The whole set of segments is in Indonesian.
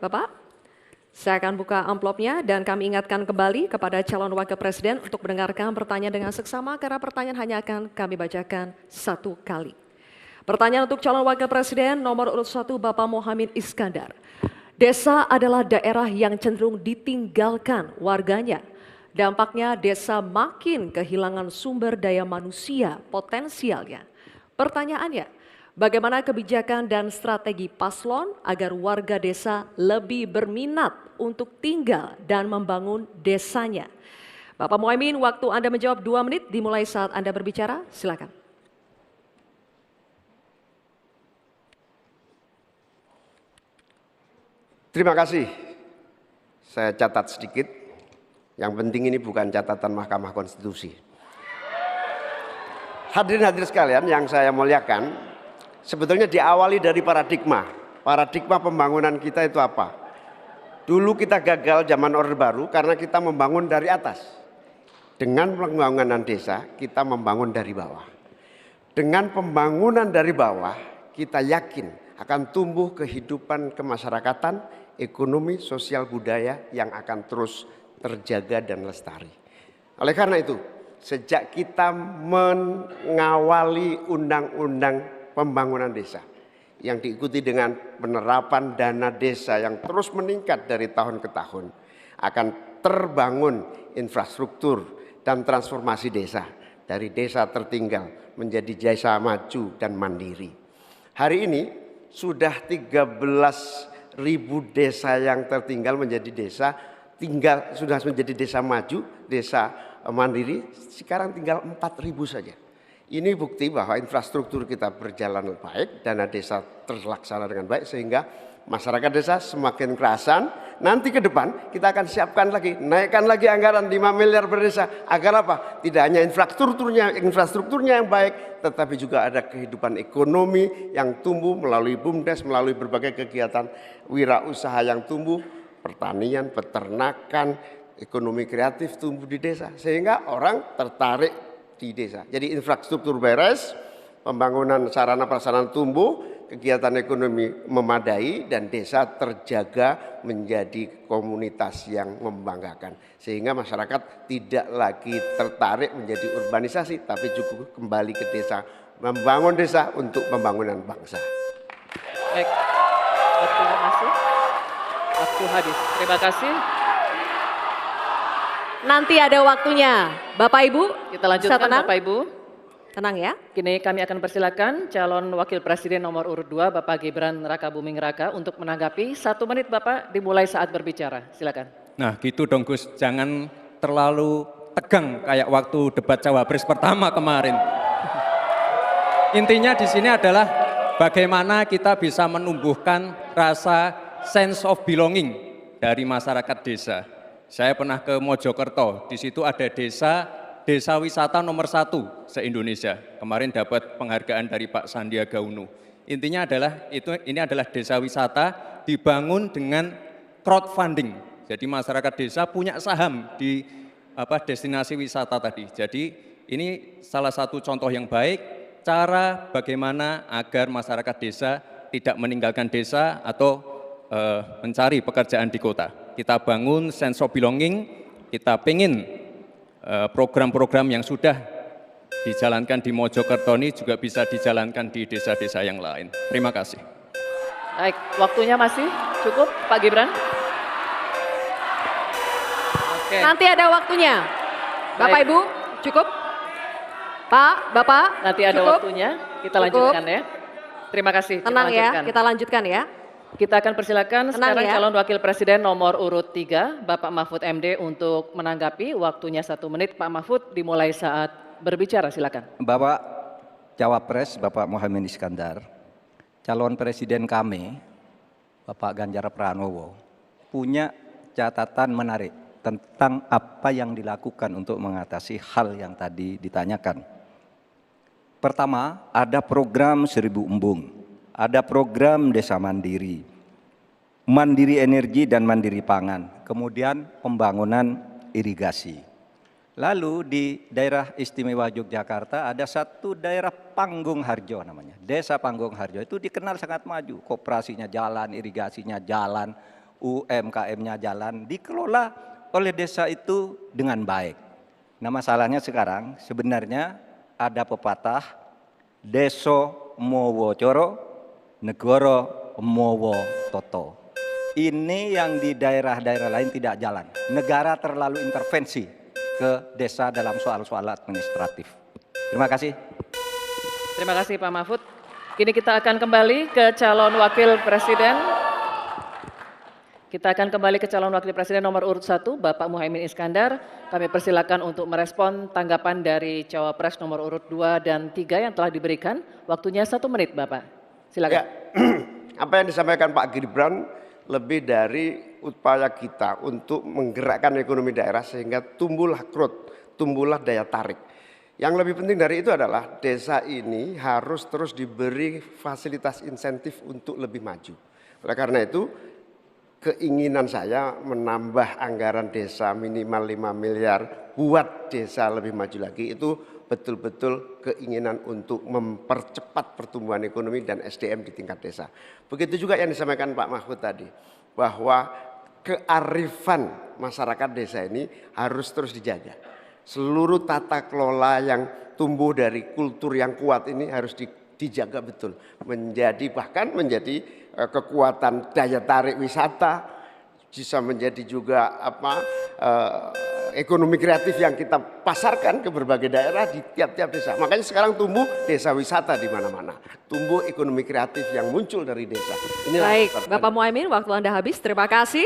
Bapak. Saya akan buka amplopnya dan kami ingatkan kembali kepada calon wakil presiden untuk mendengarkan pertanyaan dengan seksama karena pertanyaan hanya akan kami bacakan satu kali. Pertanyaan untuk calon wakil presiden nomor urut 1 Bapak Mohamid Iskandar. Desa adalah daerah yang cenderung ditinggalkan warganya. Dampaknya desa makin kehilangan sumber daya manusia potensialnya. Pertanyaannya, bagaimana kebijakan dan strategi paslon agar warga desa lebih berminat untuk tinggal dan membangun desanya? Bapak Muhaimin, waktu Anda menjawab 2 menit dimulai saat Anda berbicara, silakan. Terima kasih. Saya catat sedikit. Yang penting ini bukan catatan Mahkamah Konstitusi. Hadirin sekalian yang saya muliakan, sebetulnya diawali dari paradigma. Paradigma pembangunan kita itu apa? Dulu kita gagal zaman Orde Baru karena kita membangun dari atas. Dengan pembangunan desa, kita membangun dari bawah. Dengan pembangunan dari bawah, kita yakin akan tumbuh kehidupan kemasyarakatan, ekonomi, sosial, budaya yang akan terus terjaga dan lestari. Oleh karena itu, sejak kita mengawali undang-undang pembangunan desa yang diikuti dengan penerapan dana desa yang terus meningkat dari tahun ke tahun, akan terbangun infrastruktur dan transformasi desa dari desa tertinggal menjadi desa maju dan mandiri. Hari ini sudah 13.000 desa yang tertinggal menjadi desa tinggal, sudah menjadi desa maju, desa mandiri, sekarang tinggal 4.000 saja. Ini bukti bahwa infrastruktur kita berjalan baik, dana desa terlaksana dengan baik sehingga masyarakat desa semakin kerasan. Nanti ke depan kita akan siapkan lagi, naikkan lagi anggaran 5 miliar per desa. Agar apa? Tidak hanya infrastrukturnya yang baik, tetapi juga ada kehidupan ekonomi yang tumbuh melalui BUMDes, melalui berbagai kegiatan wirausaha yang tumbuh, pertanian, peternakan, ekonomi kreatif tumbuh di desa. Sehingga orang tertarik di desa. Jadi infrastruktur beres, pembangunan sarana prasarana tumbuh, kegiatan ekonomi memadai dan desa terjaga menjadi komunitas yang membanggakan. Sehingga masyarakat tidak lagi tertarik menjadi urbanisasi tapi cukup kembali ke desa, membangun desa untuk pembangunan bangsa. Baik, waktu masuk, waktu habis. Terima kasih. Nanti ada waktunya. Bapak Ibu, Kita lanjutkan Bapak Ibu. Tenang ya. Kini kami akan persilakan calon wakil presiden nomor urut 2 Bapak Gibran Rakabuming Raka untuk menanggapi. 1 menit Bapak dimulai saat berbicara. Silakan. Nah gitu dong Gus, jangan terlalu tegang kayak waktu debat cawapres pertama kemarin. Intinya di sini adalah bagaimana kita bisa menumbuhkan rasa sense of belonging dari masyarakat desa. Saya pernah ke Mojokerto, di situ ada desa wisata nomor 1 se-Indonesia. Kemarin dapat penghargaan dari Pak Sandiaga Uno. Intinya adalah ini adalah desa wisata dibangun dengan crowdfunding. Jadi masyarakat desa punya saham di destinasi wisata tadi. Jadi ini salah satu contoh yang baik cara bagaimana agar masyarakat desa tidak meninggalkan desa atau mencari pekerjaan di kota. Kita bangun sense of belonging, kita pengen program-program yang sudah dijalankan di Mojokerto ini juga bisa dijalankan di desa-desa yang lain. Terima kasih. Baik, waktunya masih cukup Pak Gibran. Oke. Nanti ada waktunya. Bapak Ibu, cukup? Pak, Bapak, Nanti ada cukup? waktunya, kita lanjutkan ya. Terima kasih. Tenang ya, kita lanjutkan ya. Kita akan persilakan Tenang sekarang ya. calon wakil presiden nomor urut 3, Bapak Mahfud MD untuk menanggapi. Waktunya 1 menit, Pak Mahfud dimulai saat berbicara, silakan. Bapak Cawapres, Bapak Mohamid Iskandar, calon presiden kami, Bapak Ganjar Pranowo, punya catatan menarik tentang apa yang dilakukan untuk mengatasi hal yang tadi ditanyakan. Pertama, ada program 1000 embung. Ada program desa mandiri, mandiri energi dan mandiri pangan, kemudian pembangunan irigasi. Lalu di daerah istimewa Yogyakarta ada satu daerah Panggung Harjo namanya. Desa Panggung Harjo itu dikenal sangat maju, koperasinya jalan, irigasinya jalan, UMKM-nya jalan, dikelola oleh desa itu dengan baik. Nah, masalahnya sekarang sebenarnya ada pepatah, deso mowo coro, negoro mowo toto. Ini yang di daerah-daerah lain tidak jalan. Negara terlalu intervensi ke desa dalam soal-soal administratif. Terima kasih. Terima kasih Pak Mahfud. Kini kita akan kembali ke calon wakil presiden. Kita akan kembali ke calon wakil presiden nomor urut 1, Bapak Muhaimin Iskandar. Kami persilakan untuk merespon tanggapan dari cawapres nomor urut 2 dan 3 yang telah diberikan. Waktunya 1 menit, Bapak. Silakan. Ya, apa yang disampaikan Pak Gibran lebih dari upaya kita untuk menggerakkan ekonomi daerah sehingga tumbuhlah growth, tumbuhlah daya tarik. Yang lebih penting dari itu adalah desa ini harus terus diberi fasilitas insentif untuk lebih maju. Oleh karena itu, keinginan saya menambah anggaran desa minimal 5 miliar buat desa lebih maju lagi itu betul-betul keinginan untuk mempercepat pertumbuhan ekonomi dan SDM di tingkat desa. Begitu juga yang disampaikan Pak Mahfud tadi, bahwa kearifan masyarakat desa ini harus terus dijaga. Seluruh tata kelola yang tumbuh dari kultur yang kuat ini harus dijaga betul. Bahkan menjadi kekuatan daya tarik wisata, bisa menjadi juga ekonomi kreatif yang kita pasarkan ke berbagai daerah di tiap-tiap desa. Makanya sekarang tumbuh desa wisata di mana-mana. Tumbuh ekonomi kreatif yang muncul dari desa. Inilah Baik, Bapak Muhaimin, waktu Anda habis. Terima kasih.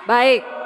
Baik.